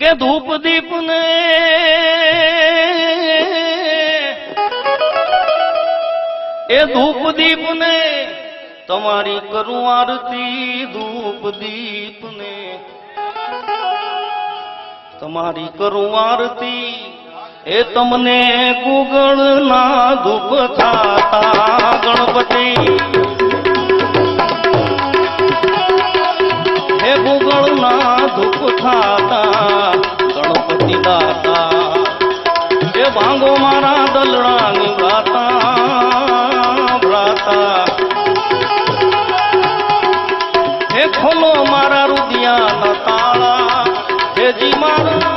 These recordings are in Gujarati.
કે ધૂપ દીપ ને એ ધૂપ દીપ ને તમારી કરું આરતી, ધૂપ દીપ ને તમારી કરું આરતી, એ તમને ગુગળ ના ધૂપ થાતા ગણપતિ, હે ગુગળ ના ધૂપ થાતા ગણપતિ દાતા, એ ભાંગો મારા દલડાની ભ્રાતા ભ્રાતા, હે ખોલો મારા રુદિયાના તાળા, હે જી મારા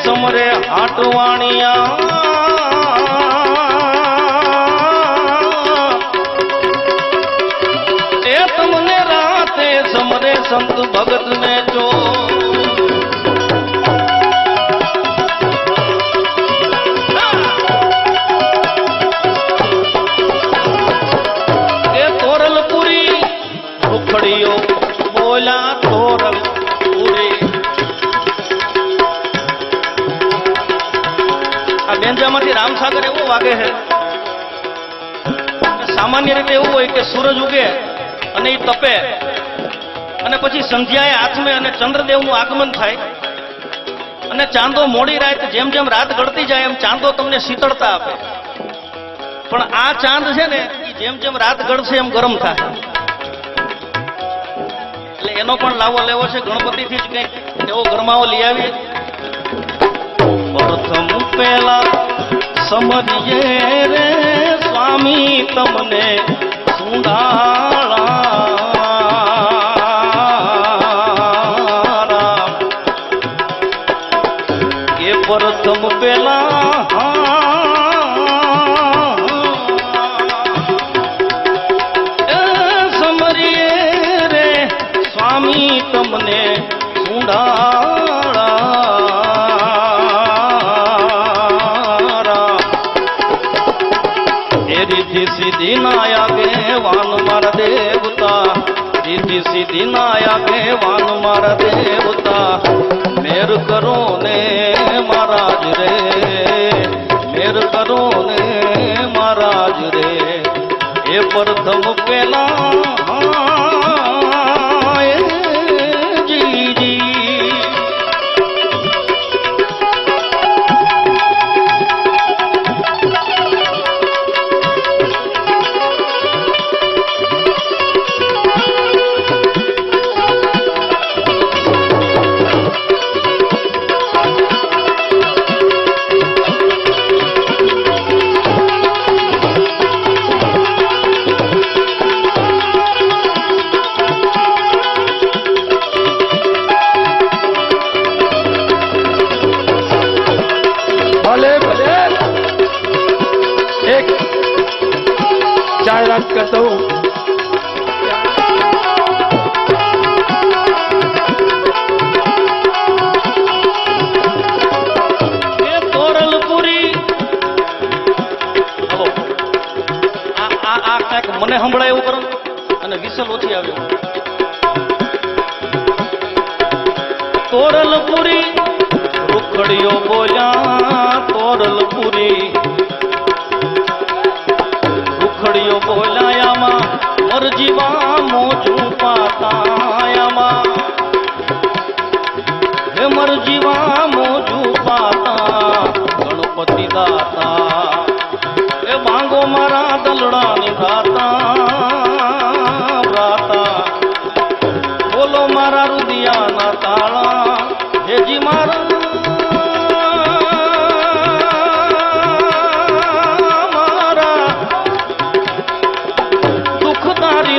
સમરે હાટવાણિયા, એ તમને રાતે સમરે સંત ભગત ને જો, એ તોરલપુરી રૂખડીઓ બોલા તોરલપુરી, બેંજામાંથી રામસાગર એવો વાગે છે. સામાન્ય રીતે એવું હોય કે સૂરજ ઉગે અને એ તપે અને પછી સંધ્યાએ આથમે અને ચંદ્રદેવનું આગમન થાય અને ચાંદો મોડી રાત જેમ જેમ રાત ગળતી જાય એમ ચાંદો તમને શીતળતા આપે. પણ આ ચાંદ છે ને એ જેમ જેમ રાત ગળશે એમ ગરમ થાય. એટલે એનો પણ લાવો લેવો છે. ગણપતિથી જ કંઈક એવો ગરમાવો લઈ આવીએ. પ્રથમ પેલા સમજીએ રે સ્વામી તમને સુંડાળા, એ પ્રથમ પેલા સમરીએ રે સ્વામી તમને સુંડાળા, સીધી નાયા ગેવાન મારા દેવતા, સીધી સીધી નાયા ગેવાન મારા દેવતા, મેર કરો ને મહારાજ રે, મેર કરો ને મહારાજ રે, એ પ્રથમ પેલા करता हूँ. મને સંભળાય એવું કરો અને વિસલ ઓછી આવ્યો. તોરલપુરી રૂખડીઓ બોલ્યા, તોરલપુરી રૂખડીઓ બોલાયામાં મરજીવા મોજું પાતાયામાં, હે મરજીવા મોજું પાતા ગણપતિ દાતા, એ માંગો મારા દલડાની ભ્રાતા ભ્રાતા, બોલો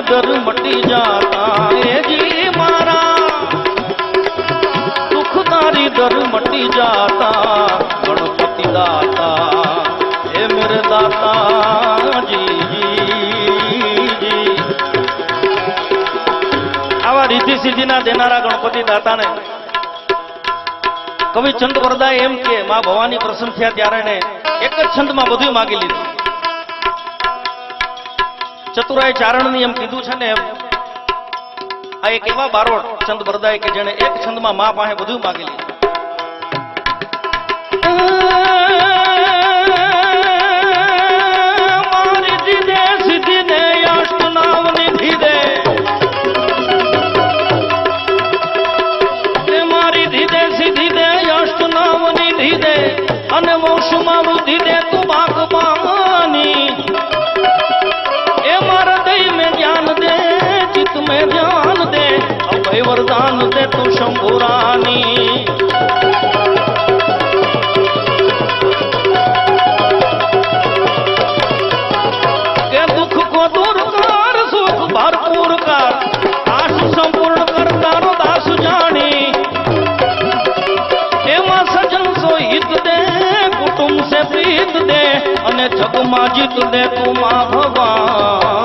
डर मटी जाता ए जी मारा दुखदारी डर मटी जाता गणपति दाता हे मेरे दाता जी आवा रिद्धि सिद्धि ना देनारा गणपति दाता ने कवि चंद वरदाय एम के मां भवानी प्रसन्न थया त्यारे ने एक ज छंद में बधुं मांगी लीधुं चतुराय चारण ની એમ કીધું છે ને આ એક એવા બારોટ ચંદ વરદાય કે જેણે એક છંદ માં માં પાસે બધું માગી લીધું મારી દીદે સિદ્ધિ દે અષ્ટનામ નિધિ દે મારી દીદે સિદ્ધિ દે અષ્ટનામ નિધિ દે અને મોક્ષમાં વૃદ્ધિ દે તું બાગબાની में ध्यान दे अभय वरदान दे तू शंभुरानी के दुख को दूर कर सुख भरपूर कर आश संपूर्ण कर तारो दास जानी एमा सजन सो हित दे कुटुंब से प्रीत दे अने जग मा जीत दे तू मां भगवान